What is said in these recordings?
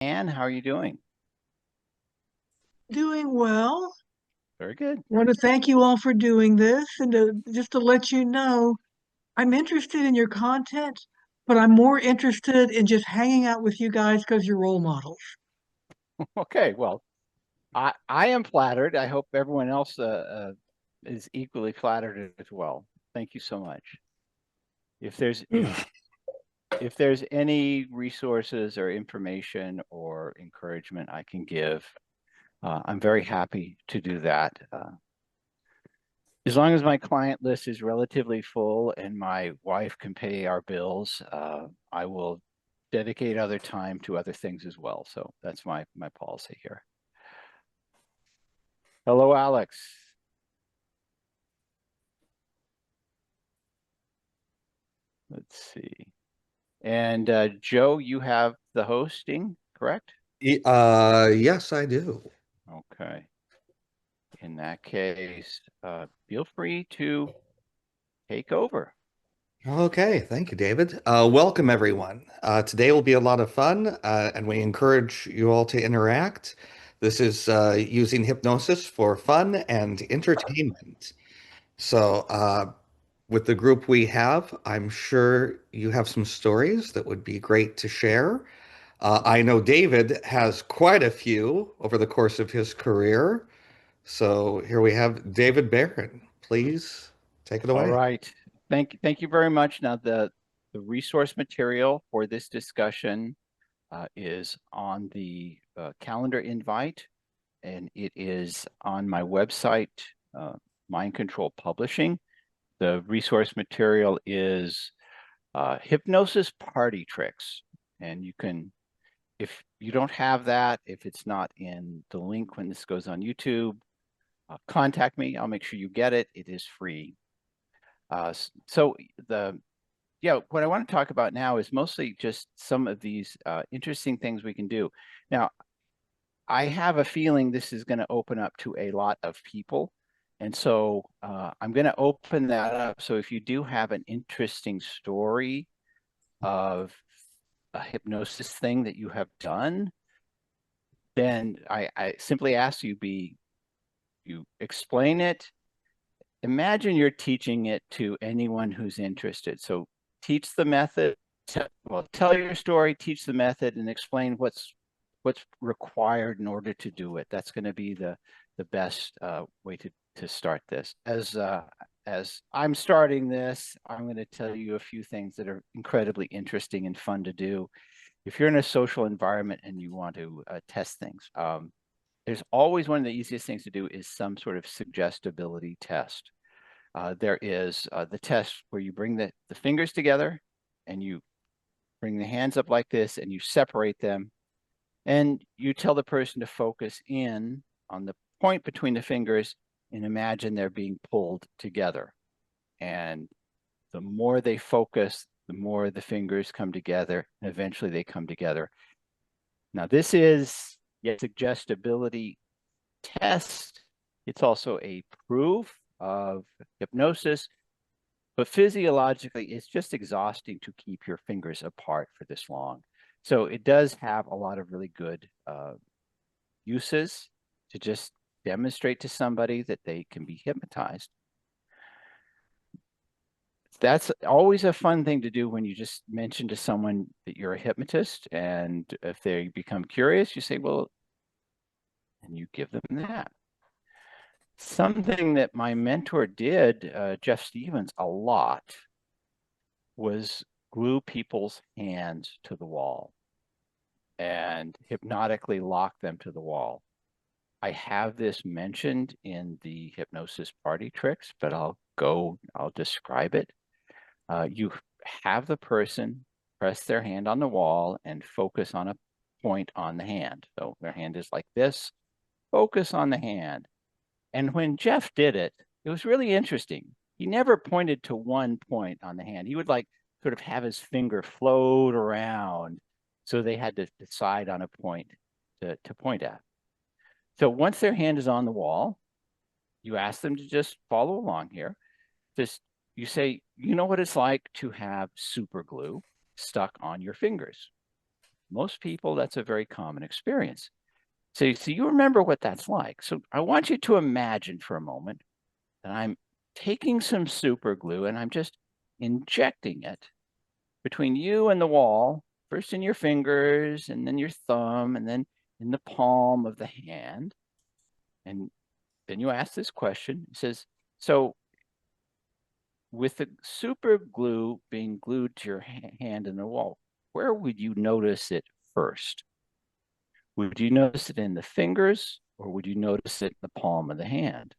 Anne, how are you doing? Doing well. Very good. Want to thank you all for doing this and just to let you know, I'm interested in your content, but I'm more interested in just hanging out with you guys because you're role models. Okay, well, I am flattered. I hope everyone else is equally flattered as well. Thank you so much. If there's if there's any resources or information or encouragement I can give, I'm very happy to do that. As long as my client list is relatively full and my wife can pay our bills, I will dedicate other time to other things as well. So that's my policy here. Hello, Alex. Let's see. And Joe, you have the hosting, correct? Yes, I do. Okay. In that case, feel free to take over. Okay, thank you, David. Welcome, everyone. Today will be a lot of fun, and we encourage you all to interact. This is using hypnosis for fun and entertainment. So, with the group we have, I'm sure you have some stories that would be great to share. I know David has quite a few over the course of his career. So here we have David Barron. Please take it All away. right. Thank you very much. Now, the resource material for this discussion is on the calendar invite, and it is on my website, uh, Mind Control Publishing. The resource material is Hypnosis Party Tricks. And you can, if you don't have that, if it's not in the link when this goes on YouTube, contact me. I'll make sure you get it. It is free. So what I want to talk about now is mostly just some of these interesting things we can do. Now, I have a feeling this is going to open up to a lot of people. And so I'm going to open that up. So if you do have an interesting story of a hypnosis thing that you have done, then I simply ask you explain it. Imagine you're teaching it to anyone who's interested. So teach the method, tell your story, teach the method, and explain what's required in order to do it. That's going to be the best way to start this. As I'm starting this, I'm going to tell you a few things that are incredibly interesting and fun to do. If you're in a social environment and you want to test things, there's always one of the easiest things to do is some sort of suggestibility test. There is the test where you bring the fingers together and you bring the hands up like this and you separate them and you tell the person to focus in on the point between the fingers and imagine they're being pulled together. And the more they focus, the more the fingers come together and eventually they come together. Now, this is a suggestibility test. It's also a proof of hypnosis, but physiologically, it's just exhausting to keep your fingers apart for this long. So it does have a lot of really good uses to just demonstrate to somebody that they can be hypnotized. That's always a fun thing to do when you just mention to someone that you're a hypnotist. And if they become curious, you say, well, and you give them that. Something that my mentor did, Jeff Stevens, a lot was glue people's hands to the wall and hypnotically lock them to the wall. I have this mentioned in the hypnosis party tricks, but I'll describe it. You have the person press their hand on the wall and focus on a point on the hand. So their hand is like this, focus on the hand. And when Jeff did it, it was really interesting. He never pointed to one point on the hand. He would like sort of have his finger float around. So they had to decide on a point to point at. So once their hand is on the wall, you ask them to just follow along here. Just you say, you know what it's like to have super glue stuck on your fingers. Most people, that's a very common experience. So you remember what that's like. So I want you to imagine for a moment that I'm taking some super glue and I'm just injecting it between you and the wall, first in your fingers and then your thumb and then in the palm of the hand. And then you ask this question. It says, so with the super glue being glued to your hand in the wall, where would you notice it first? Would you notice it in the fingers or would you notice it in the palm of the hand?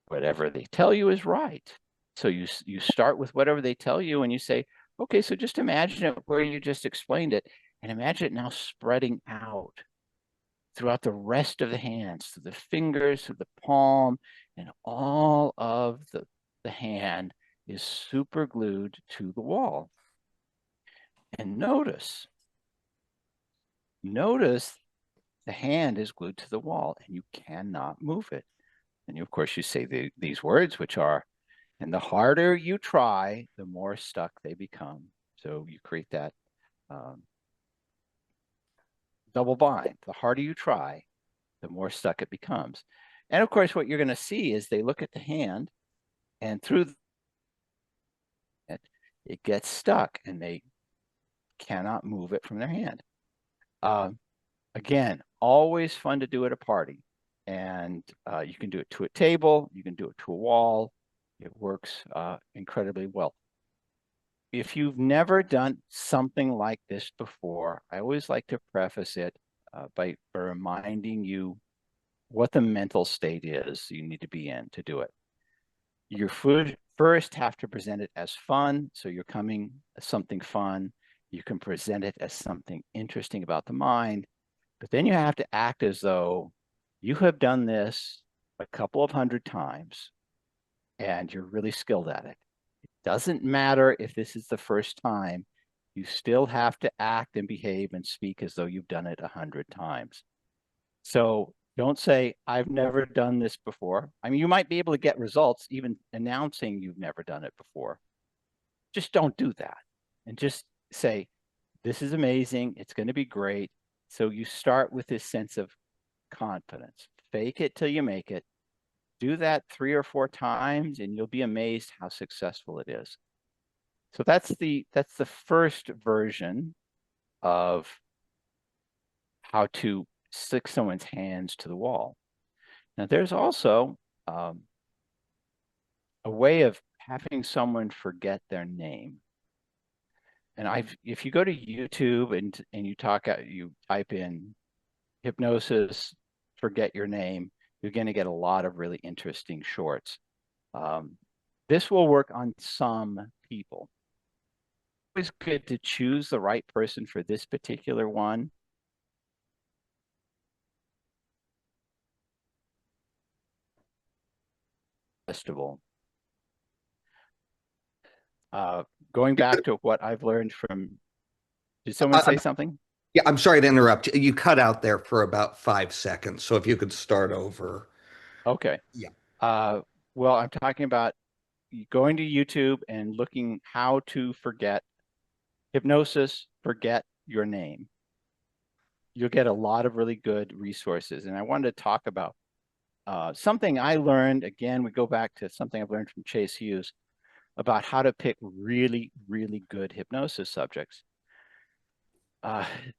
Whatever they tell you is right. So you start with whatever they tell you and you say, okay, so just imagine it where you just explained it and imagine it now spreading out throughout the rest of the hands, through the fingers, through the palm, and all of the hand is super glued to the wall. And notice the hand is glued to the wall and you cannot move it. And of course you say these words, which are, and the harder you try, the more stuck they become. So you create that double bind. The harder you try, the more stuck it becomes. And of course, what you're going to see is they look at the hand and through it gets stuck and they cannot move it from their hand. Again, always fun to do at a party. And you can do it to a table, you can do it to a wall. It works incredibly well. If you've never done something like this before, I always like to preface it by reminding you what the mental state is you need to be in to do it. You first have to present it as fun. So you're coming as something fun. You can present it as something interesting about the mind, but then you have to act as though you have done this a couple of 100 times and you're really skilled at it. It doesn't matter if this is the first time, you still have to act and behave and speak as though you've done it 100 times. So don't say, I've never done this before. I mean, you might be able to get results even announcing you've never done it before. Just don't do that. And just say, this is amazing. It's going to be great. So you start with this sense of confidence. Fake it till you make it. Do that 3 or 4 times and you'll be amazed how successful it is. So that's the first version of how to stick someone's hands to the wall. Now, there's also a way of having someone forget their name. And if you go to YouTube and you type in hypnosis, forget your name, you're going to get a lot of really interesting shorts. This will work on some people. It's good to choose the right person for this particular one. Festival. Going back to what I've learned from, did someone say something? Yeah, I'm sorry to interrupt. You cut out there for about 5 seconds. So if you could start over. Okay. Yeah. Well, I'm talking about going to YouTube and looking how to forget hypnosis, forget your name. You'll get a lot of really good resources. And I wanted to talk about something I learned. Again, we go back to something I've learned from Chase Hughes about how to pick really, really good hypnosis subjects.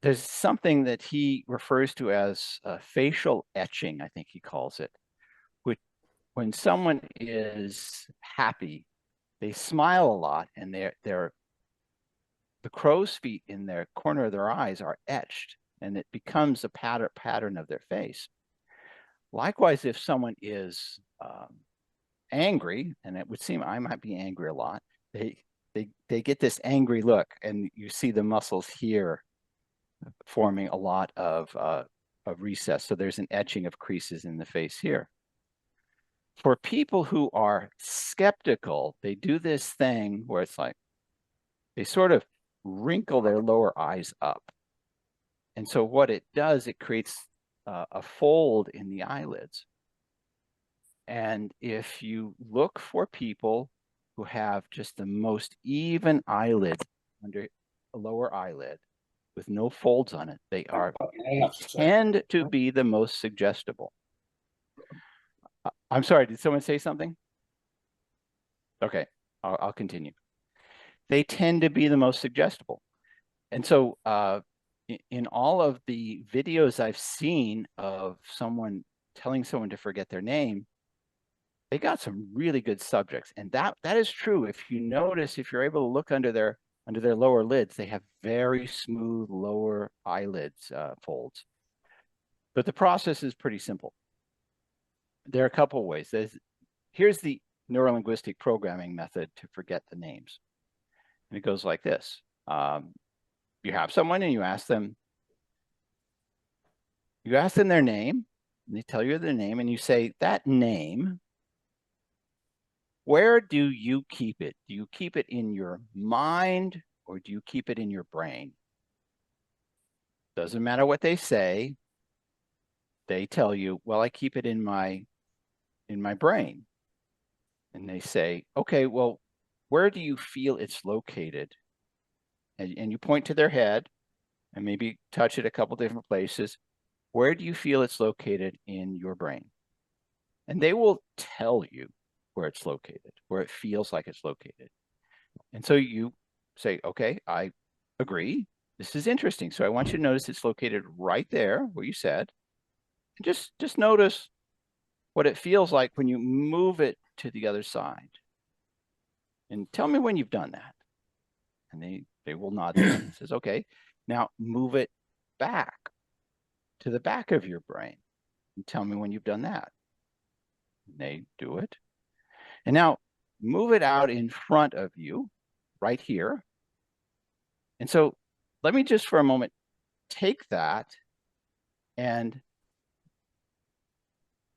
There's something that he refers to as facial etching, I think he calls it, which when someone is happy, they smile a lot and the crow's feet in their corner of their eyes are etched and it becomes a pattern of their face. Likewise, if someone is angry, and it would seem I might be angry a lot, they get this angry look and you see the muscles here forming a lot of recess. So there's an etching of creases in the face here. For people who are skeptical, they do this thing where it's like, they sort of wrinkle their lower eyes up. And so what it does, it creates a fold in the eyelids. And if you look for people who have just the most even eyelids under a lower eyelid, with no folds on it. They tend to be the most suggestible. I'm sorry, did someone say something? Okay, I'll continue. They tend to be the most suggestible. And so in all of the videos I've seen of someone telling someone to forget their name, they got some really good subjects. And that is true. If you notice, if you're able to look under their lower lids, they have very smooth lower eyelids folds. But the process is pretty simple. There are a couple of ways. Here's the neurolinguistic programming method to forget the names. And it goes like this. You have someone and you ask them their name, and they tell you their name, and you say, that name, where do you keep it? Do you keep it in your mind or do you keep it in your brain? Doesn't matter what they say. They tell you, well, I keep it in my brain. And they say, okay, well, where do you feel it's located? And you point to their head and maybe touch it a couple different places. Where do you feel it's located in your brain? And they will tell you where it's located, where it feels like it's located. And so you say, okay, I agree. This is interesting. So I want you to notice it's located right there where you said. And just notice what it feels like when you move it to the other side. And tell me when you've done that. And they will nod their head and says, okay, now move it back to the back of your brain and tell me when you've done that. And they do it. And now move it out in front of you right here. And so let me just for a moment take that and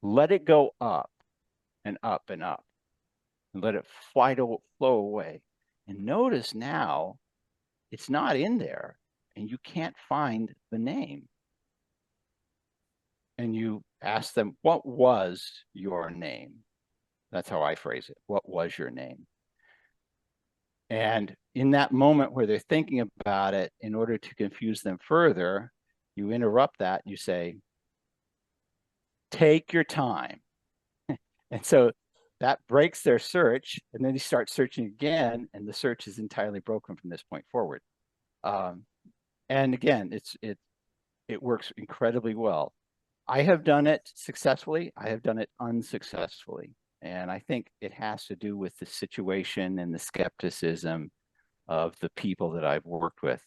let it go up and up and up and let it flow away. And notice now it's not in there and you can't find the name. And you ask them, what was your name? That's how I phrase it. What was your name? And in that moment where they're thinking about it, in order to confuse them further, you interrupt that and you say, take your time. And so that breaks their search, and then you start searching again, and the search is entirely broken from this point forward. And again, it works incredibly well. I have done it successfully. I have done it unsuccessfully. And I think it has to do with the situation and the skepticism of the people that I've worked with.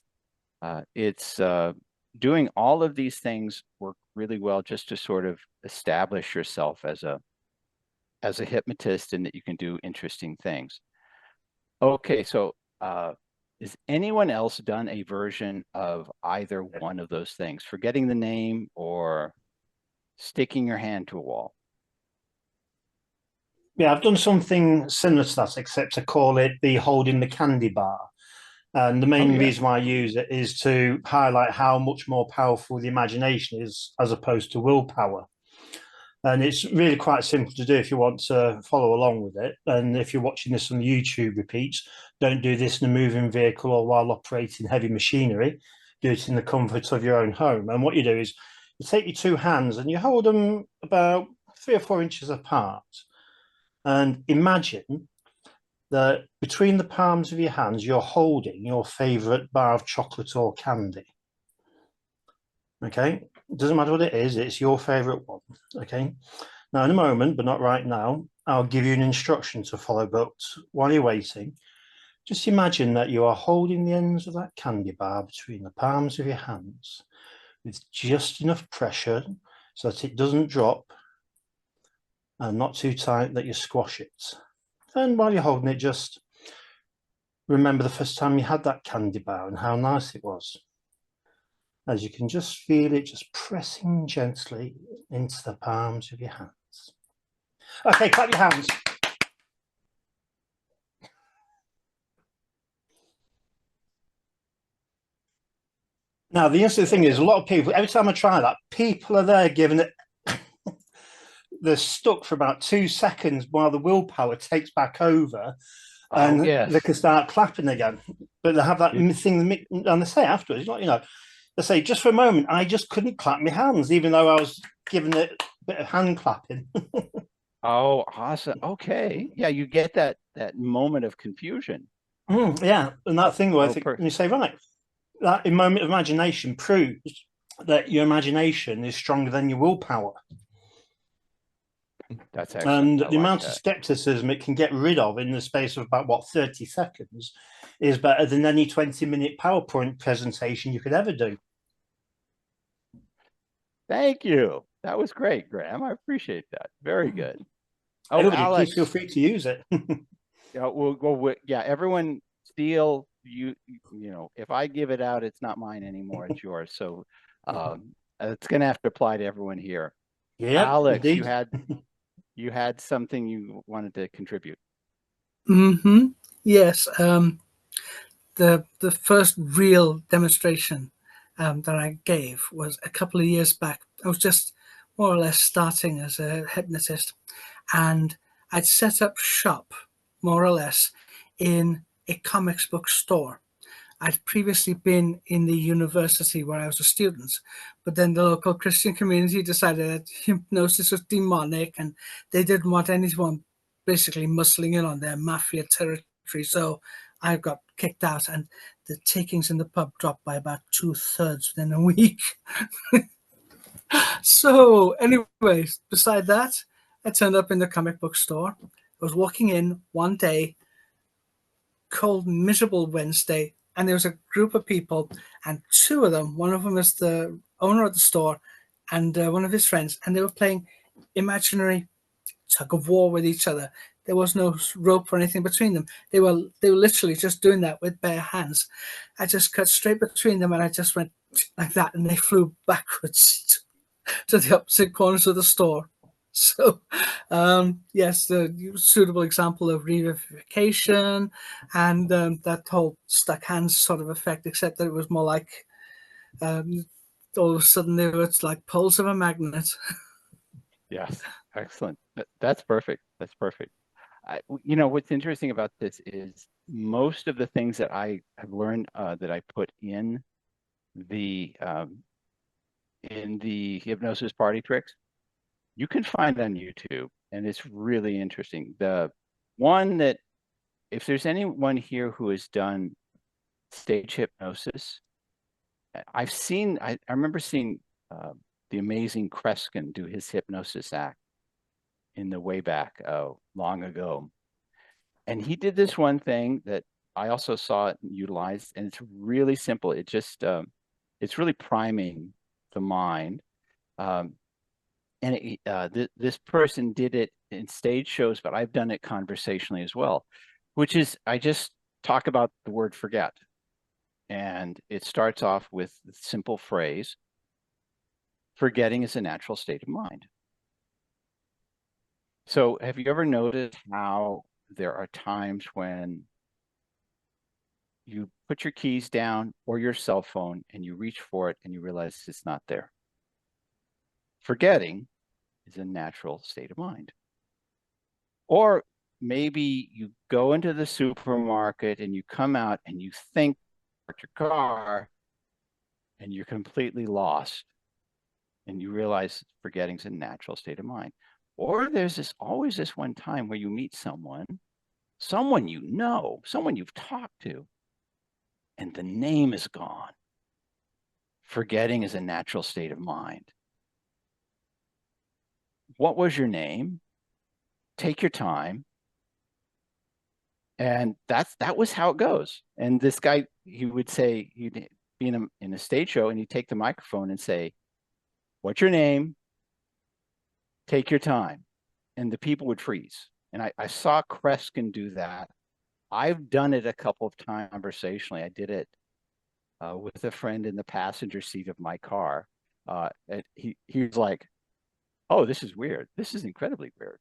It's doing all of these things work really well just to sort of establish yourself as a hypnotist and that you can do interesting things. Okay, so has anyone else done a version of either one of those things, forgetting the name or sticking your hand to a wall? Yeah, I've done something similar to that, except I call it the holding the candy bar. And the main reason why I use it is to highlight how much more powerful the imagination is as opposed to willpower. And it's really quite simple to do if you want to follow along with it. And if you're watching this on the YouTube repeats, don't do this in a moving vehicle or while operating heavy machinery. Do it in the comfort of your own home. And what you do is you take your two hands and you hold them about 3 or 4 inches apart. And imagine that between the palms of your hands, you're holding your favorite bar of chocolate or candy. Okay, it doesn't matter what it is, it's your favorite one. Okay, now in a moment, but not right now, I'll give you an instruction to follow. But while you're waiting, just imagine that you are holding the ends of that candy bar between the palms of your hands with just enough pressure so that it doesn't drop and not too tight that you squash it. And while you're holding it, just remember the first time you had that candy bar and how nice it was. As you can just feel it just pressing gently into the palms of your hands. Okay, clap your hands. Now, the interesting thing is a lot of people, every time I try that, people are there giving it, they're stuck for about 2 seconds while the willpower takes back over Oh, and yes. they can start clapping again. But they have that thing, and they say afterwards, they say, just for a moment, I just couldn't clap my hands, even though I was giving it a bit of hand clapping. Oh, awesome. Okay. Yeah, you get that moment of confusion. Yeah, and that thing where Oh, you say, right, that moment of imagination proves that your imagination is stronger than your willpower. That's excellent. And I the like amount of that. skepticism it can get rid of in the space of about 30 seconds is better than any 20-minute PowerPoint presentation you could ever do. Thank you. That was great, Graham. I appreciate that. Very good. Oh, Everybody, Alex. please feel free to use it. Yeah, yeah, everyone steal if I give it out, it's not mine anymore, it's yours. So it's gonna have to apply to everyone here. Yeah, Alex, indeed. you had something you wanted to contribute. Yes. The first real demonstration that I gave was a couple of years back. I was just more or less starting as a hypnotist, and I'd set up shop more or less in a comics book store. I'd previously been in the university where I was a student, but then the local Christian community decided that hypnosis was demonic and they didn't want anyone basically muscling in on their mafia territory. So I got kicked out and the takings in the pub dropped by about 2/3 within a week. So anyways, beside that, I turned up in the comic book store. I was walking in one day, cold, miserable Wednesday, and there was a group of people, and two of them, one of them is the owner of the store and one of his friends, and they were playing imaginary tug of war with each other. There was no rope or anything between them. They were literally just doing that with bare hands. I just cut straight between them and I just went like that, and they flew backwards to the opposite corners of the store. So, yes, the suitable example of revivification and that whole stuck hands sort of effect, except that it was more like all of a sudden they were like poles of a magnet. Yes, excellent. That's perfect. That's perfect. What's interesting about this is most of the things that I have learned that I put in the Hypnosis Party tricks, you can find on YouTube, and it's really interesting. The one that, if there's anyone here who has done stage hypnosis, I remember seeing the amazing Kreskin do his hypnosis act in the way back long ago. And he did this one thing that I also saw it utilized, and it's really simple. It just, it's really priming the mind. And this person did it in stage shows, but I've done it conversationally as well, which is I just talk about the word forget. And it starts off with the simple phrase, forgetting is a natural state of mind. So have you ever noticed how there are times when you put your keys down or your cell phone and you reach for it and you realize it's not there? Forgetting is a natural state of mind. Or maybe you go into the supermarket and you come out and you think about your car and you're completely lost and you realize forgetting is a natural state of mind. Or there's always this one time where you meet someone someone you've talked to, and the name is gone. Forgetting is a natural state of mind. What was your name? Take your time. And that was how it goes. And this guy, he would say, he'd be in a stage show and he'd take the microphone and say, what's your name? Take your time. And the people would freeze. And I saw Kreskin do that. I've done it a couple of times conversationally. I did it with a friend in the passenger seat of my car. And he was like, oh, this is weird. This is incredibly weird.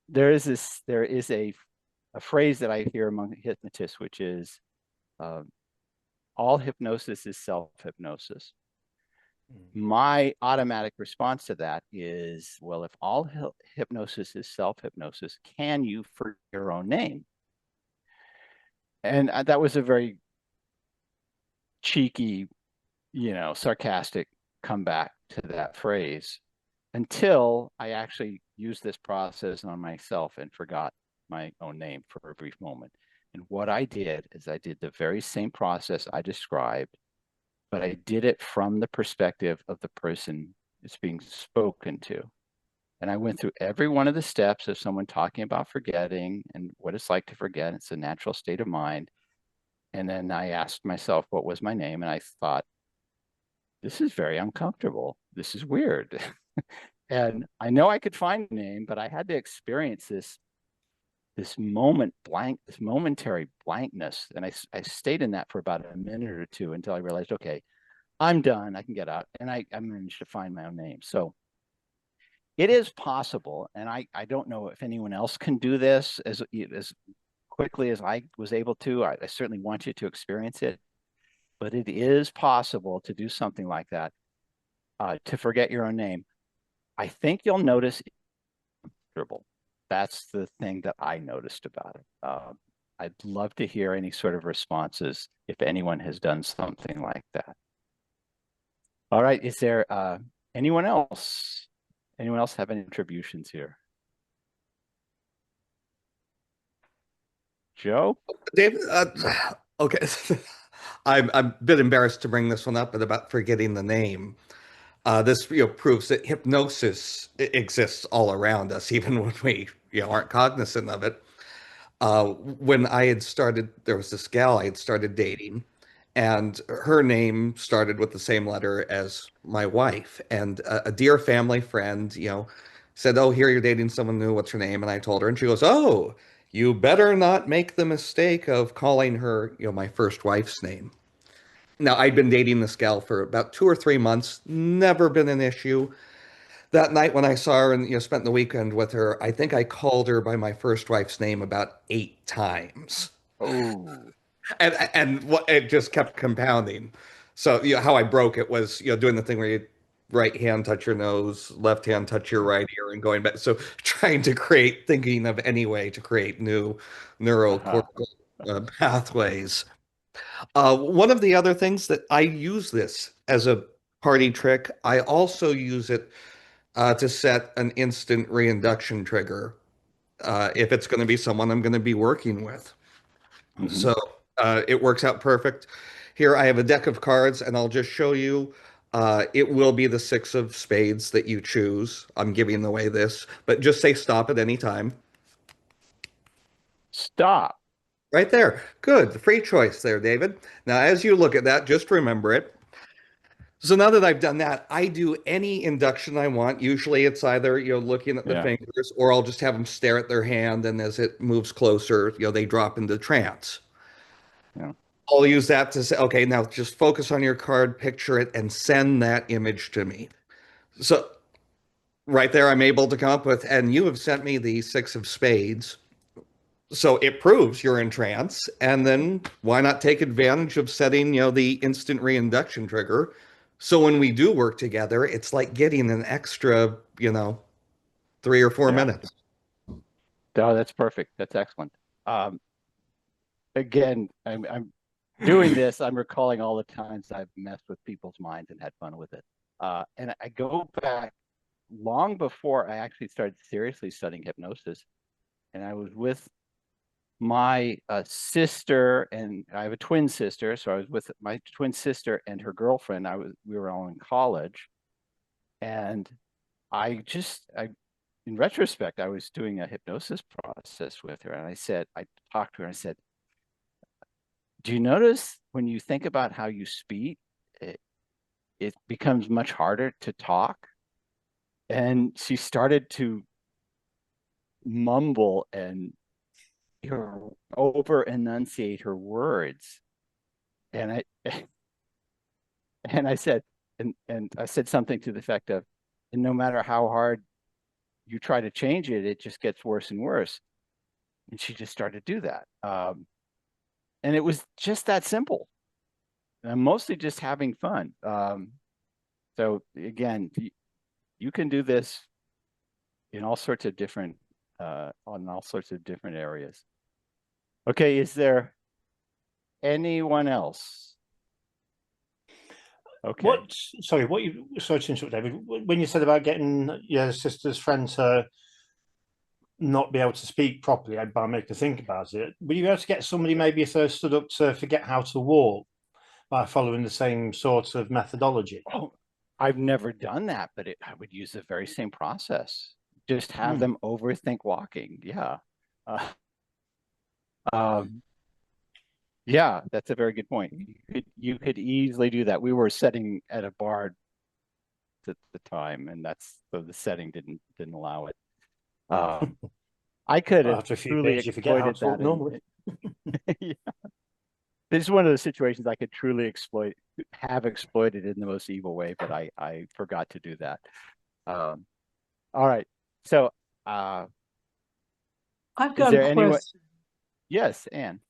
There is a phrase that I hear among hypnotists, which is all hypnosis is self-hypnosis. My automatic response to that is, well, if all hypnosis is self-hypnosis, can you forget your own name? And that was a very cheeky, sarcastic comeback to that phrase, until I actually used this process on myself and forgot my own name for a brief moment. And what I did is I did the very same process I described, but I did it from the perspective of the person it's being spoken to. And I went through every one of the steps of someone talking about forgetting and what it's like to forget. It's a natural state of mind. And then I asked myself, what was my name? And I thought, this is very uncomfortable. This is weird. And I know I could find a name, but I had to experience this momentary blankness. And I stayed in that for about a minute or two until I realized, okay, I'm done. I can get out. And I managed to find my own name. So it is possible. And I don't know if anyone else can do this as quickly as I was able to. I certainly want you to experience it. But it is possible to do something like that, to forget your own name. I think you'll notice it's comfortable. That's the thing that I noticed about it. I'd love to hear any sort of responses if anyone has done something like that. All right, is there anyone else? Anyone else have any contributions here? Joe? Dave, okay. I'm a bit embarrassed to bring this one up, but about forgetting the name. This proves that hypnosis exists all around us, even when we aren't cognizant of it. When I had started, there was this gal I had started dating, and her name started with the same letter as my wife. And a dear family friend, said, "Oh, here you're dating someone new. What's her name?" And I told her, and she goes, "Oh, you better not make the mistake of calling her, my first wife's name." Now, I'd been dating this gal for about 2 or 3 months, never been an issue. That night when I saw her and spent the weekend with her, I think I called her by my first wife's name about 8 times. Oh, And what it just kept compounding. So how I broke it was doing the thing where you right hand touch your nose, left hand touch your right ear, and going back. So trying to thinking of any way to create new neurocortical pathways. One of the other things that I use this as a party trick, I also use it to set an instant reinduction trigger if it's going to be someone I'm going to be working with. Mm-hmm. So it works out perfect. Here I have a deck of cards, and I'll just show you. It will be the 6 of spades that you choose. I'm giving away this, but just say stop at any time. Stop. Right there. Good. The free choice there, David. Now, as you look at that, just remember it. So now that I've done that, I do any induction I want. Usually it's either, looking at the fingers, or I'll just have them stare at their hand, and as it moves closer, they drop into trance. Yeah. I'll use that to say, okay, now just focus on your card, picture it, and send that image to me. So right there, I'm able to come up with, and you have sent me the 6 of spades. So it proves you're in trance. And then why not take advantage of setting, the instant reinduction trigger? So when we do work together, it's like getting an extra, 3 or 4 minutes. Oh, that's perfect. That's excellent. Again, I'm doing this. I'm recalling all the times I've messed with people's minds and had fun with it. And I go back long before I actually started seriously studying hypnosis. And I was with my sister, and I have a twin sister. So I was with my twin sister and her girlfriend. We were all in college. And in retrospect, I was doing a hypnosis process with her. And I talked to her and I said, do you notice when you think about how you speak, it becomes much harder to talk? And she started to mumble and over enunciate her words. And I said, and I said something to the effect of, and no matter how hard you try to change it, it just gets worse and worse. And she just started to do that. And it was just that simple. And I'm mostly just having fun. So again, you can do this in all sorts of different, on all sorts of different areas. Okay, is there anyone else? Okay. Sorry to interrupt, David. When you said about getting your sister's friend to not be able to speak properly by making her think about it, would you be able to get somebody, maybe if they stood up, to forget how to walk by following the same sort of methodology? Oh, I've never done that, but I would use the very same process. Just have them overthink walking. Yeah. Yeah, that's a very good point. You could easily do that. We were sitting at a bar at the time, and so the setting didn't allow it. I could have After a few truly days, you forget how exploited to walk that. normally. Yeah. This is one of the situations I could truly have exploited in the most evil way, but I forgot to do that. All right. So, I've is got there a anyone? question. Yes, Anne.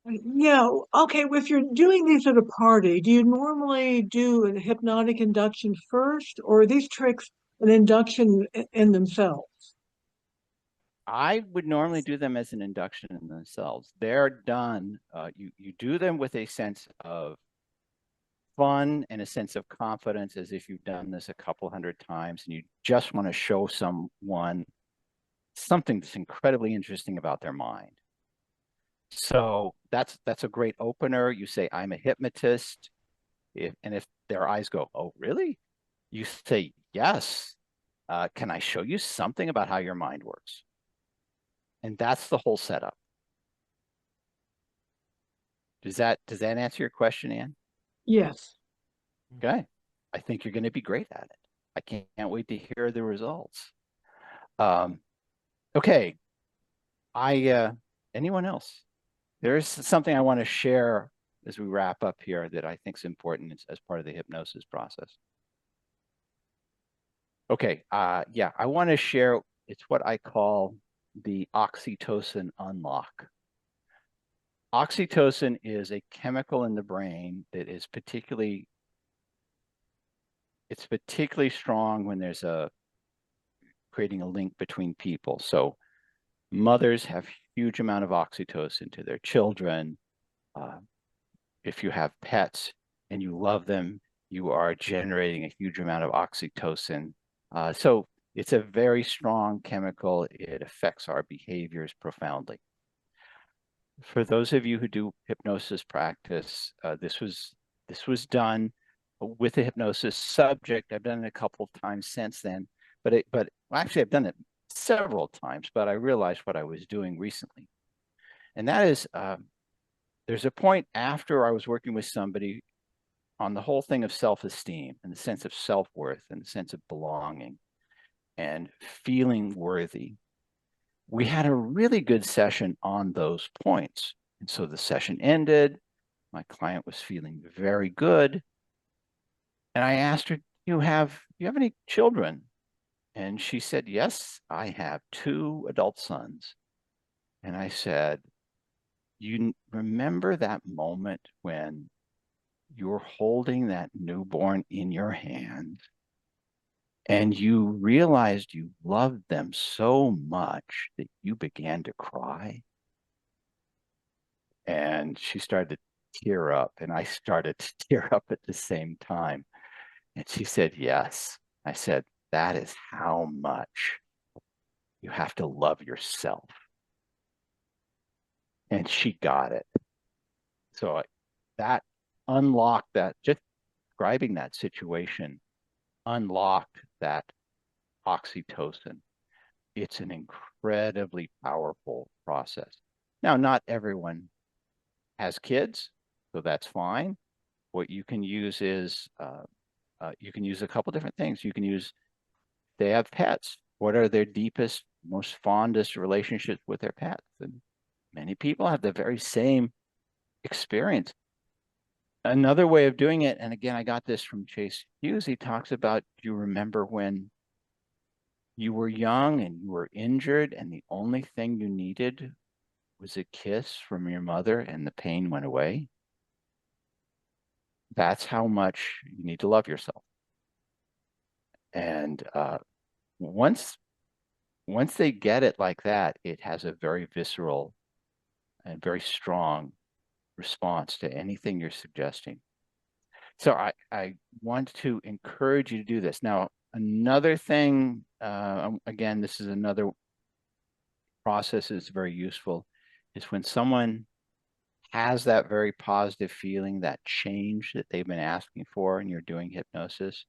Yeah, okay. If you're doing these at a party, do you normally do a hypnotic induction first, or are these tricks an induction in themselves? I would normally do them as an induction in themselves. They're done. You do them with a sense of fun and a sense of confidence, as if you've done this a couple hundred times and you just want to show someone something that's incredibly interesting about their mind. So that's a great opener. You say, I'm a hypnotist. If their eyes go, oh, really? You say, yes. Can I show you something about how your mind works? And that's the whole setup. Does that answer your question, Anne? Yes. Okay. I think you're going to be great at it. I can't wait to hear the results. Okay. Anyone else? There's something I want to share as we wrap up here that I think is important as part of the hypnosis process. Okay. Yeah, I want to share, it's what I call the oxytocin unlock. Oxytocin is a chemical in the brain that is particularly strong when there's creating a link between people. So mothers have huge amount of oxytocin to their children. If you have pets and you love them, you are generating a huge amount of oxytocin. So it's a very strong chemical. It affects our behaviors profoundly. For those of you who do hypnosis practice, this was done with a hypnosis subject. I've done it a couple of times since then, but actually I've done it several times, but I realized what I was doing recently. And that is, there's a point after I was working with somebody on the whole thing of self-esteem and the sense of self-worth and the sense of belonging and feeling worthy. We had a really good session on those points. And so the session ended. My client was feeling very good. And I asked her, do you have any children? And she said, yes, I have 2 adult sons. And I said, you remember that moment when you're holding that newborn in your hand and you realized you loved them so much that you began to cry? And she started to tear up, and I started to tear up at the same time. And she said, yes. I said, that is how much you have to love yourself. And she got it. So that unlocked that, just describing that situation, unlocked that oxytocin. It's an incredibly powerful process. Now, not everyone has kids, so that's fine. What you can use is, you can use a couple different things. You can use, they have pets. What are their deepest, most fondest relationships with their pets? And many people have the very same experience. Another way of doing it, and again, I got this from Chase Hughes, he talks about, do you remember when you were young and you were injured and the only thing you needed was a kiss from your mother and the pain went away? That's how much you need to love yourself. And once they get it like that, it has a very visceral and very strong response to anything you're suggesting. So I want to encourage you to do this. Now, another thing, again, this is another process that's very useful, is when someone has that very positive feeling, that change that they've been asking for, and you're doing hypnosis,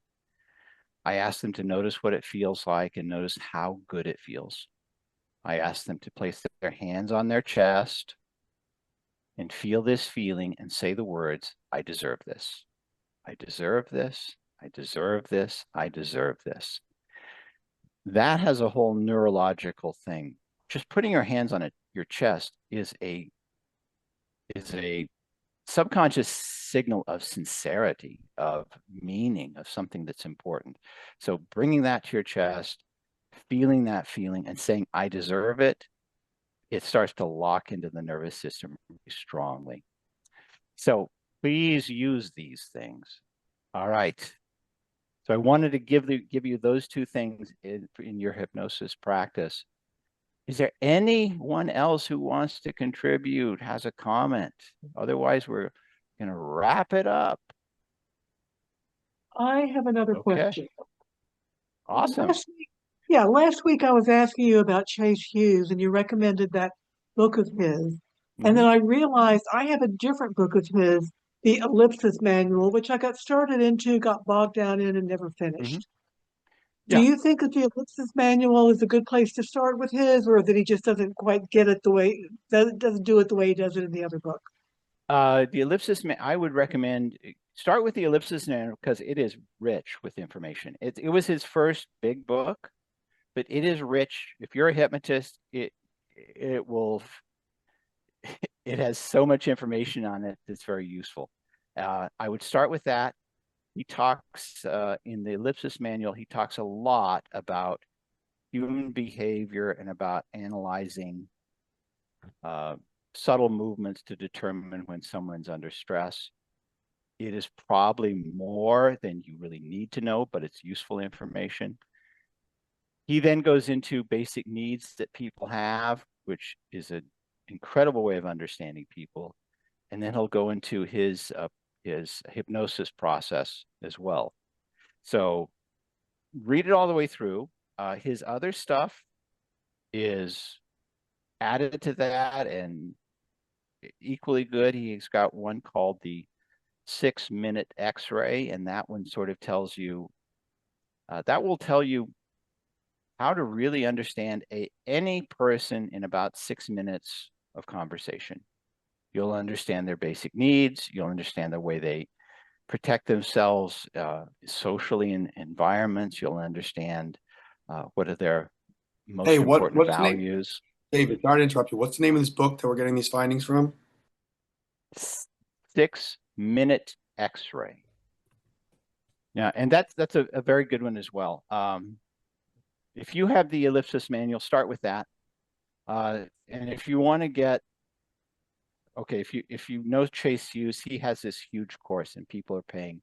I ask them to notice what it feels like and notice how good it feels. I ask them to place their hands on their chest and feel this feeling and say the words, I deserve this. I deserve this. I deserve this. I deserve this. That has a whole neurological thing. Just putting your hands on your chest is a subconscious signal of sincerity, of meaning, of something that's important. So bringing that to your chest, feeling that feeling and saying, I deserve it, it starts to lock into the nervous system really strongly. So please use these things. All right. So I wanted to give you those two things in your hypnosis practice. Is there anyone else who wants to contribute, has a comment? Otherwise, we're going to wrap it up. I have another question. Awesome. Last week I was asking you about Chase Hughes, and you recommended that book of his. And then I realized I have a different book of his, the Ellipsis Manual, which I got started into, got bogged down in, and never finished. Do you think that the Ellipsis Manual is a good place to start with his, or that he just doesn't quite get it the way, doesn't do it the way he does it in the other book? The Ellipsis, I would recommend start with the Ellipsis Manual because it is rich with information. It was his first big book, but it is rich. If you're a hypnotist, it has so much information on it that's very useful. I would start with that. He talks in the Ellipsis Manual, he talks a lot about human behavior and about analyzing subtle movements to determine when someone's under stress. It is probably more than you really need to know, but it's useful information. He then goes into basic needs that people have, which is an incredible way of understanding people. And then he'll go into his hypnosis process as well. So read it all the way through. His other stuff is added to that and equally good. He's got one called the 6-minute X-ray, and that one sort of tells you, that will tell you how to really understand any person in about 6 minutes of conversation. You'll understand their basic needs. You'll understand the way they protect themselves socially in environments. You'll understand what are their most important values. David, sorry to interrupt you. What's the name of this book that we're getting these findings from? 6-minute X-ray. Yeah, and that's a very good one as well. If you have the Ellipsis Manual, start with that. And if you want to get, okay, if you know Chase Hughes, he has this huge course, and people are paying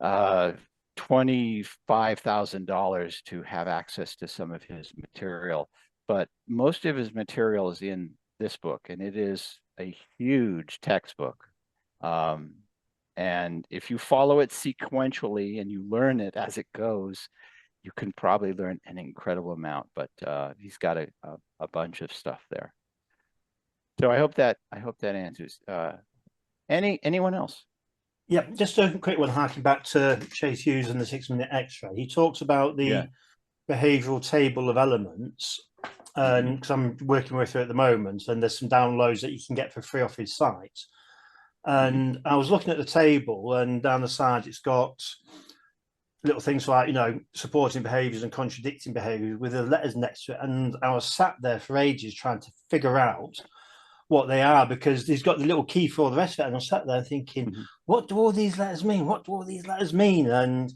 $25,000 to have access to some of his material. But most of his material is in this book, and it is a huge textbook. And if you follow it sequentially and you learn it as it goes, you can probably learn an incredible amount. But he's got a bunch of stuff there. So I hope that answers. Anyone else? Yeah, just a quick one, harking back to Chase Hughes and the 6-minute X-ray. He talks about the behavioral table of elements, and because I'm working with it at the moment, and there's some downloads that you can get for free off his site. And I was looking at the table, and down the side it's got little things like, supporting behaviors and contradicting behaviors with the letters next to it. And I was sat there for ages trying to figure out what they are, because he's got the little key for all the rest of it. And I sat there thinking, what do all these letters mean? What do all these letters mean? And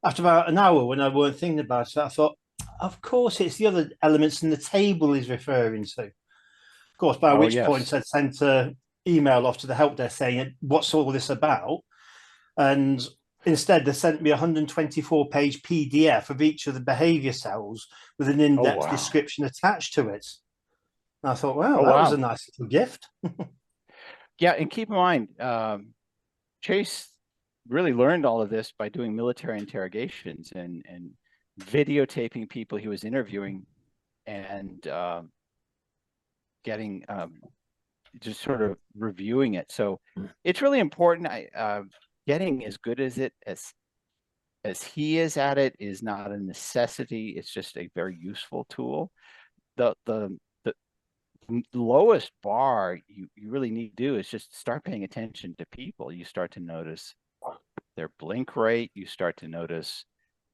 after about an hour, when I weren't thinking about it, I thought, of course, it's the other elements in the table he's referring to. Of course, by which point I sent an email off to the help desk saying, what's all this about? And Instead, they sent me a 124-page PDF of each of the behavior cells with an in-depth wow. description attached to it. And I thought, wow, Oh, that was wow. a nice little gift. Yeah, and keep in mind, Chase really learned all of this by doing military interrogations and videotaping people he was interviewing and getting just sort of reviewing it. So it's really important. Getting as good as he is at it is not a necessity. It's just a very useful tool. The lowest bar you really need to do is just start paying attention to people. You start to notice their blink rate. You start to notice,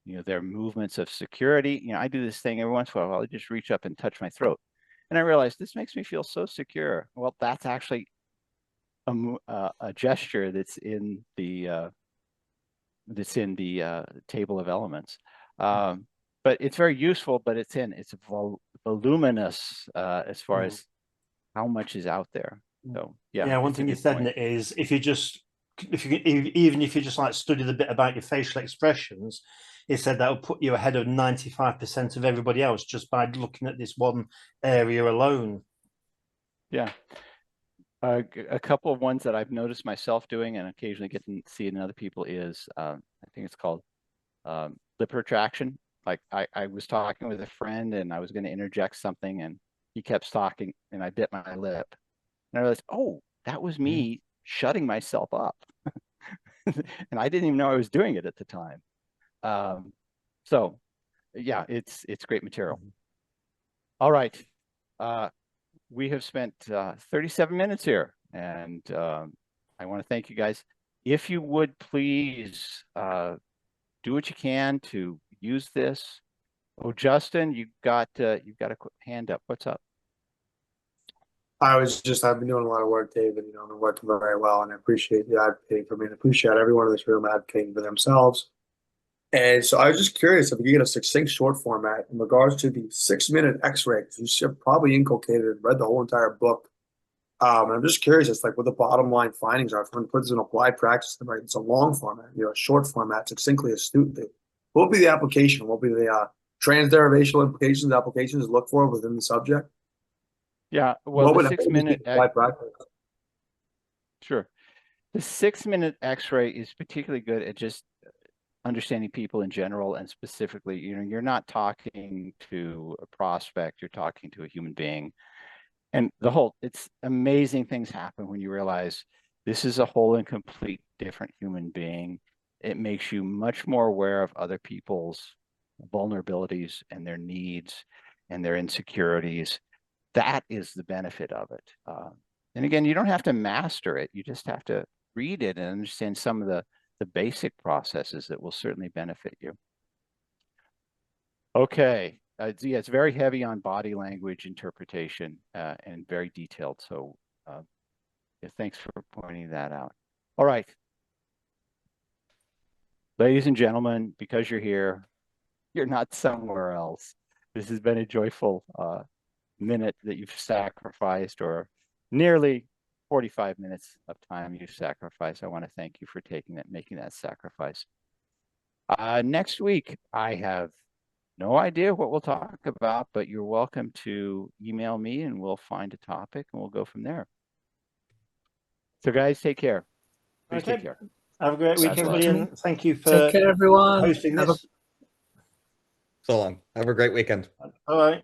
their movements of security. I do this thing every once in a while. I just reach up and touch my throat, and I realize this makes me feel so secure. Well, that's actually a gesture that's in the table of elements. But it's very useful. But it's voluminous as far as how much is out there. So yeah, one thing you said in it is even if you just like study the bit about your facial expressions, it said that will put you ahead of 95% of everybody else just by looking at this one area alone. Yeah. A couple of ones that I've noticed myself doing and occasionally get to see in other people is I think it's called lip retraction. Like I was talking with a friend and I was going to interject something and he kept talking and I bit my lip. And I realized, oh, that was me shutting myself up. And I didn't even know I was doing it at the time. So yeah, it's great material. All right. We have spent 37 minutes here, and I want to thank you guys. If you would please do what you can to use this. Oh, Justin, you've got a hand up. What's up? I've been doing a lot of work, David. I've been working very well, and I appreciate you advocating for me, and I appreciate everyone in this room advocating for themselves. And so I was just curious if you get a succinct short format in regards to the 6-minute X-ray, because you should probably inculcated and read the whole entire book. And I'm just curious, it's like what the bottom line findings are. If one puts in applied practice, right? It's a long format, a short format, succinctly, astutely. What will be the application? What will be the transderivational applications to look for within the subject? Yeah, well, the 6-minute applied practice? Sure. The 6-minute X-ray is particularly good at just understanding people in general, and specifically, you're not talking to a prospect, you're talking to a human being. And it's amazing things happen when you realize this is a whole and complete different human being. It makes you much more aware of other people's vulnerabilities and their needs and their insecurities. That is the benefit of it. And again, you don't have to master it. You just have to read it and understand some of the basic processes that will certainly benefit you. Okay. Yeah, it's very heavy on body language interpretation and very detailed. So yeah, thanks for pointing that out. All right. Ladies and gentlemen, because you're here, you're not somewhere else. This has been a joyful minute that you've sacrificed, or nearly 45 minutes of time you've sacrificed. I want to thank you for making that sacrifice. Next week, I have no idea what we'll talk about, but you're welcome to email me and we'll find a topic and we'll go from there. So guys, take care. Please take care. Have a great week, everybody, and thank you for take care, everyone. hosting this. So long. Have a great weekend. All right.